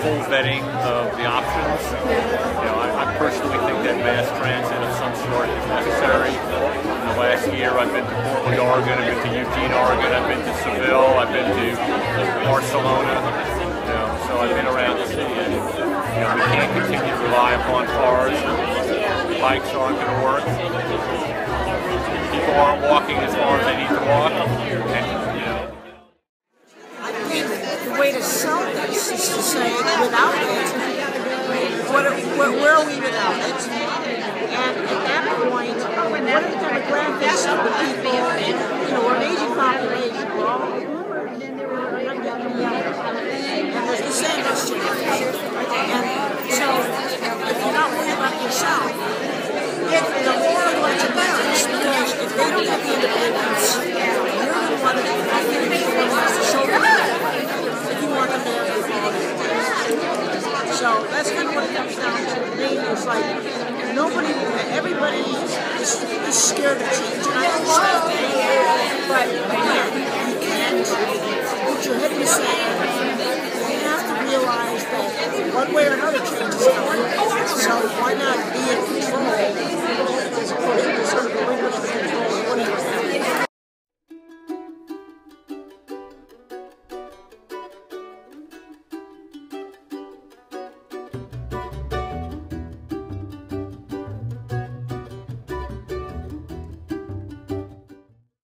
full vetting of the options. I personally think that mass transit of some sort is necessary. In the last year, I've been to Portland, Oregon, I've been to Eugene, Oregon, I've been to Seville, I've been to Barcelona. So I've been around the city, and we can't continue to rely upon cars. Bikes aren't going to work. People aren't walking as far as they need to walk. I think the way to sell this is to say, without it, where are we without it? And at that point, what are the demographics of the people? We're an aging population. We're all and there's the same issue. And so, if you're not worried about yourself, the more of what's embarrassed, because if they don't have the independence, you're going to want to show them if you want them to have the quality. So that's kind of what it comes down to me. It's like everybody is scared of change, and I understand that. But again, you can't put your head in the sand. You have to realize that one way or another,